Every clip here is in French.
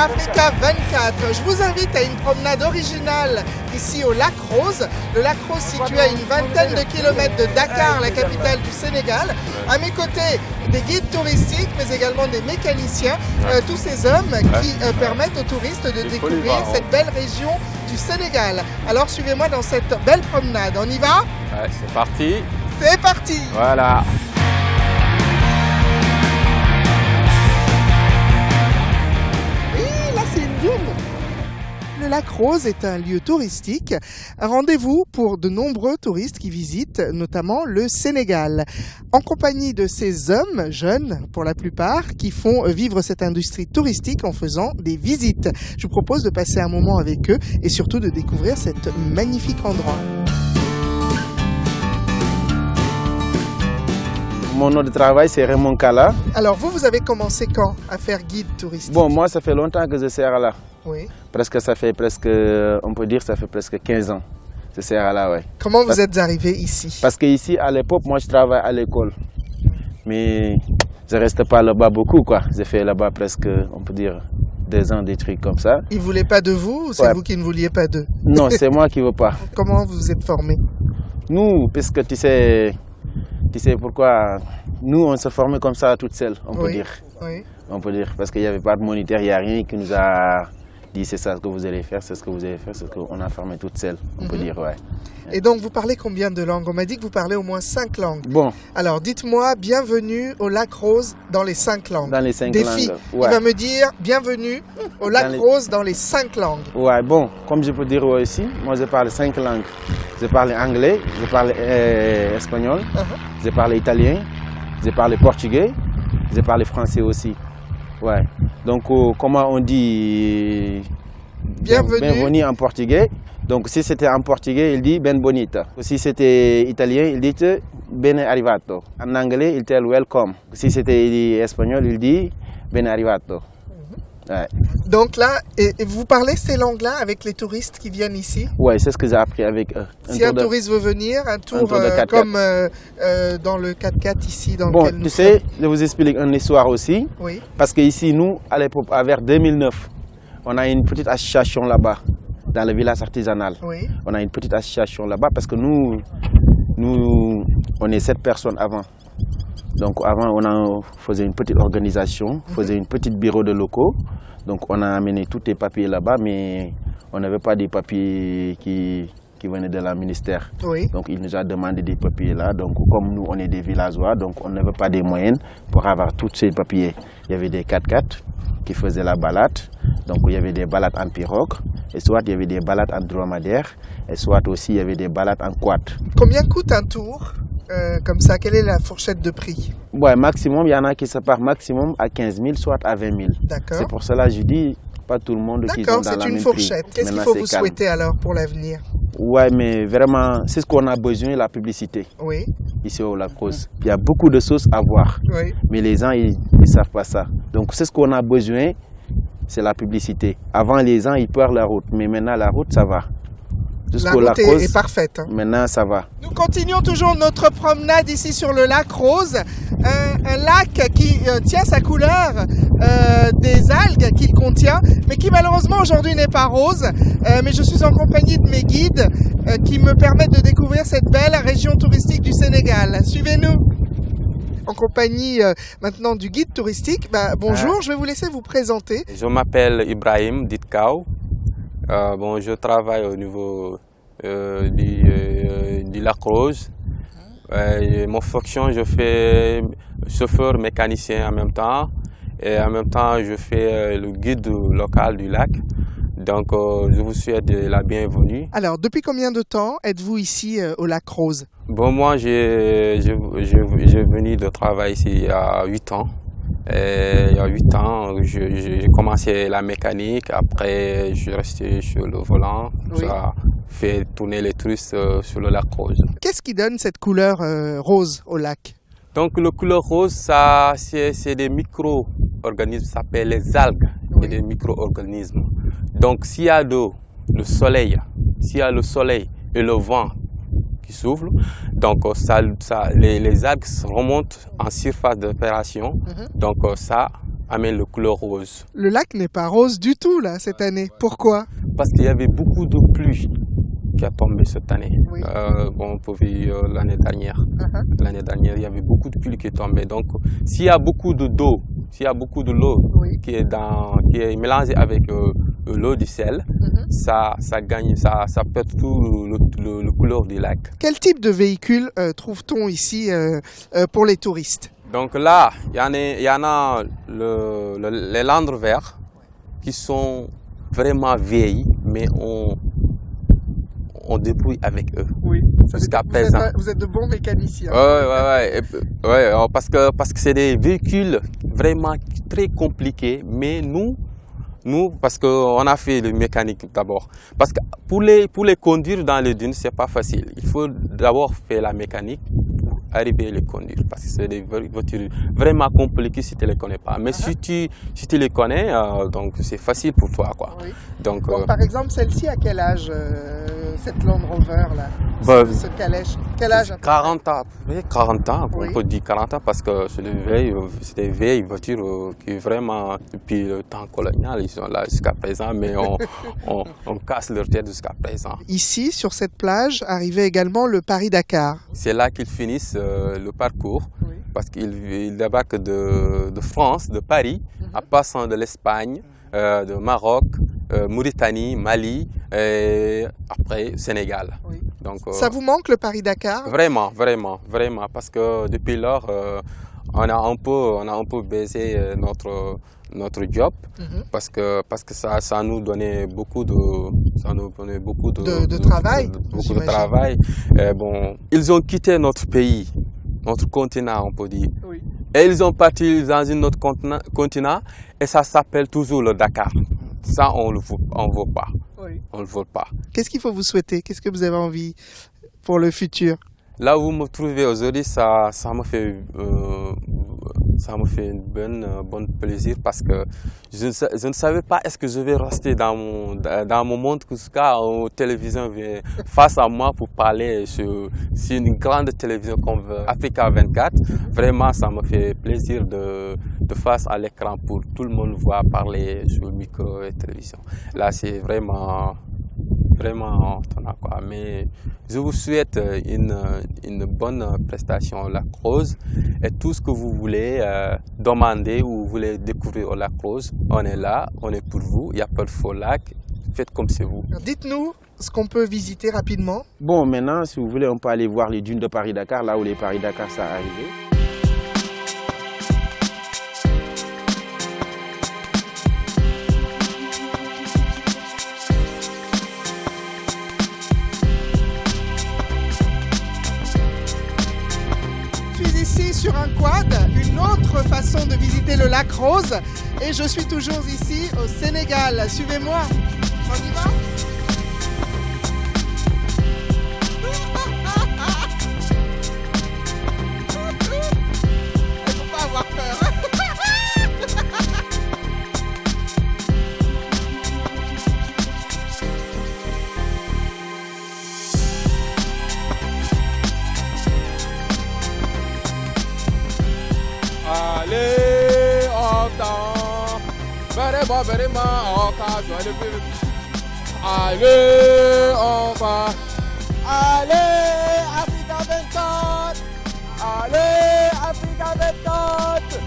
Africa 24. Je vous invite à une promenade originale ici au Lac Rose. Le Lac Rose situé à une vingtaine de kilomètres de Dakar, la capitale du Sénégal. À mes côtés, des guides touristiques, mais également des mécaniciens. Tous ces hommes qui permettent aux touristes de découvrir cette belle région du Sénégal. Alors suivez-moi dans cette belle promenade. On y va? Ouais, c'est parti. C'est parti. Voilà. Et là, c'est une dune. Le Lac Rose est un lieu touristique, un rendez-vous pour de nombreux touristes qui visitent notamment le Sénégal, en compagnie de ces hommes jeunes, pour la plupart, qui font vivre cette industrie touristique en faisant des visites. Je vous propose de passer un moment avec eux et surtout de découvrir cet magnifique endroit. Mon nom de travail, c'est Raymond Kala. Alors vous avez commencé quand à faire guide touristique? Bon, moi, ça fait longtemps que je sers là. Oui. Ça fait presque, on peut dire, ça fait presque 15 ans. Je sers là, ouais. Comment vous êtes arrivé ici? Parce que ici, à l'époque, moi, je travaille à l'école. Mais je ne reste pas là-bas beaucoup, quoi. J'ai fait là-bas presque, on peut dire, 2 ans, des trucs comme ça. Ils ne voulaient pas de vous ou c'est vous qui ne vouliez pas d'eux? Non, c'est moi qui ne veux pas. Comment vous vous êtes formé? Nous, puisque tu sais pourquoi nous, on se formait comme ça toute seule, on peut dire. Oui. On peut dire, parce qu'il n'y avait pas de moniteur, il n'y a rien qui nous a dit c'est ça ce que vous allez faire, c'est ce que vous allez faire, c'est ce qu'on a formé toute seule, on peut dire, ouais. Et donc, vous parlez combien de langues? On m'a dit que vous parlez au moins 5 langues. Bon. Alors, dites-moi, bienvenue au Lac Rose dans les 5 langues. Dans les 5 Défi. langues. Il va me dire, bienvenue au Lac Rose dans les 5 langues. Ouais, bon, comme je peux dire aussi, moi je parle 5 langues. Je parle anglais, je parle espagnol, je parle italien, je parle portugais, je parle français aussi. Ouais. Donc, comment on dit bienvenue en portugais? Donc, si c'était en portugais, il dit ben bonita. Si c'était italien, il dit ben arrivato. En anglais, il dit welcome. Si c'était espagnol, il dit ben arrivato. Ouais. Donc là, et vous parlez ces langues-là avec les touristes qui viennent ici? Oui, c'est ce que j'ai appris avec eux. Si un touriste veut venir, un tour comme dans le 4x4 ici dans lequel nous tu sais, je vous explique une histoire aussi. Oui. Parce qu'ici, nous, à l'époque, vers 2009, on a une petite association là-bas, dans le village artisanal. Oui. On a une petite association là-bas parce que nous, on est 7 personnes avant. Donc avant, on faisait une petite organisation, faisait une petite bureau de locaux. Donc on a amené tous les papiers là-bas, mais on n'avait pas des papiers qui venaient de la ministère. Oui. Donc il nous a demandé des papiers là. Donc comme nous, on est des villageois, donc on n'avait pas des moyens pour avoir tous ces papiers. Il y avait des 4x4 qui faisaient la balade. Donc il y avait des balades en pirogue, et soit il y avait des balades en dromadaire, et soit aussi il y avait des balades en quad. Combien coûte un tour comme ça? Quelle est la fourchette de prix? Ouais, maximum, il y en a qui se partent maximum à 15 000, soit à 20 000. D'accord. C'est pour cela que je dis, pas tout le monde qui sont dans la même prix. D'accord, c'est une fourchette. Qu'est-ce qu'il faut vous souhaiter alors pour l'avenir? Ouais, mais vraiment, c'est ce qu'on a besoin, la publicité. Oui. Ici au Lac Rose. Il y a beaucoup de choses à voir. Oui. Mais les gens, ils ne savent pas ça. Donc, c'est ce qu'on a besoin, c'est la publicité. Avant, les gens, ils perdent la route. Mais maintenant, la route, ça va. La route est parfaite. Hein. Maintenant, ça va. Nous continuons toujours notre promenade ici sur le Lac Rose. Un lac qui tient sa couleur des algues qu'il contient, mais qui malheureusement aujourd'hui n'est pas rose. Mais je suis en compagnie de mes guides qui me permettent de découvrir cette belle région touristique du Sénégal. Suivez-nous. En compagnie maintenant du guide touristique. Bonjour, je vais vous laisser vous présenter. Je m'appelle Ibrahim Ditkao. Bon, je travaille au niveau du Lac Rose. Mon fonction, je fais chauffeur mécanicien en même temps. Et en même temps, je fais le guide local du lac. Donc, je vous souhaite la bienvenue. Alors, depuis combien de temps êtes-vous ici au Lac Rose? Bon, moi, j'ai venu de travailler ici il y a 8 ans. Et il y a 8 ans, j'ai commencé la mécanique. Après, je suis resté sur le volant. Oui. Ça fait tourner les touristes sur le Lac Rose. Qu'est-ce qui donne cette couleur rose au lac? Donc, la couleur rose, c'est des micro-organismes, ça s'appelle les algues. Oui. C'est des micro-organismes. Donc, s'il y a le soleil et le vent qui soufflent, donc les algues remontent en surface d'opération. Donc, ça amène le couleur rose. Le lac n'est pas rose du tout là cette année. Pourquoi? Parce qu'il y avait beaucoup de pluie qui a tombé cette année. Oui. On peut voir l'année dernière. L'année dernière, il y avait beaucoup de pluie qui est tombée. Donc, s'il y a beaucoup d'eau, Oui. qui est mélangée avec l'eau du sel, ça perd tout le couleur du lac. Quel type de véhicule trouve-t-on ici pour les touristes? Donc là, il y en a les Land Rover qui sont vraiment vieilles, mais on débrouille avec eux. Oui. Jusqu'à présent. Vous êtes de bons mécaniciens. Ouais, parce que c'est des véhicules vraiment très compliqués, mais nous, parce qu'on a fait le mécanique d'abord. Parce que pour les conduire dans les dunes, c'est pas facile. Il faut d'abord faire la mécanique pour arriver à les conduire. Parce que c'est des voitures vraiment compliquées si tu ne les connais pas. Mais si tu les connais, donc c'est facile pour toi, quoi. Oui. Donc, par exemple, celle-ci, à quel âge, cette Land Rover là, ce calèche, quel âge? 40 ans, oui, 40 ans, Oui. on peut dire 40 ans parce que c'est des vieilles voitures qui vraiment, depuis le temps colonial, ils sont là jusqu'à présent, mais on casse leur tête jusqu'à présent. Ici, sur cette plage, arrivait également le Paris-Dakar. C'est là qu'ils finissent le parcours, Oui. parce qu'ils débarquent de France, de Paris, en passant de l'Espagne, de Maroc, Mauritanie, Mali et après Sénégal. Oui. Donc, Ça vous manque le Paris-Dakar? Vraiment, parce que depuis lors, on a un peu baissé notre job parce que ça nous donnait beaucoup de travail. Beaucoup de travail. Bon, ils ont quitté notre pays, notre continent, on peut dire. Oui. Et ils ont parti dans un autre continent et ça s'appelle toujours le Dakar. Ça, on ne veut pas. Oui. On ne veut pas. Qu'est-ce qu'il faut vous souhaiter? Qu'est-ce que vous avez envie pour le futur? Là où vous me trouvez aujourd'hui, ça me fait un bon plaisir parce que je ne savais pas est-ce que je vais rester dans mon monde jusqu'à la télévision vient face à moi pour parler sur une grande télévision comme Africa 24. Vraiment, ça me fait plaisir de face à l'écran pour tout le monde voir parler sur le micro et télévision. Là, c'est vraiment étonnant, quoi. Mais je vous souhaite une bonne prestation au Lac Rose et tout ce que vous voulez demander ou vous voulez découvrir au Lac Rose, on est là, on est pour vous, il n'y a pas de faux lac, faites comme c'est vous. Dites-nous ce qu'on peut visiter rapidement. Bon, maintenant, si vous voulez, on peut aller voir les dunes de Paris-Dakar, là où les Paris-Dakar sont arrivés. Ici sur un quad, une autre façon de visiter le Lac Rose, et je suis toujours ici au Sénégal. Suivez-moi, on y va? Il ne faut pas avoir peur. Allez, on t'en vraiment, occasion de vivre. Allez, on va. Allez, Africa 24. Allez, Africa 24.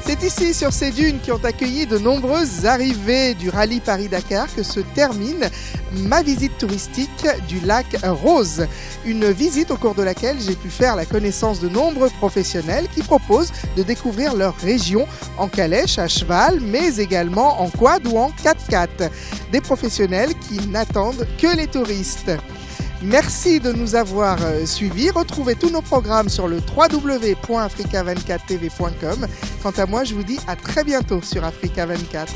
C'est ici, sur ces dunes qui ont accueilli de nombreuses arrivées du rallye Paris-Dakar, que se termine ma visite touristique du Lac Rose. Une visite au cours de laquelle j'ai pu faire la connaissance de nombreux professionnels qui proposent de découvrir leur région en calèche, à cheval, mais également en quad ou en 4x4. Des professionnels qui n'attendent que les touristes. Merci de nous avoir suivis. Retrouvez tous nos programmes sur le www.africa24tv.com. Quant à moi, je vous dis à très bientôt sur Africa 24.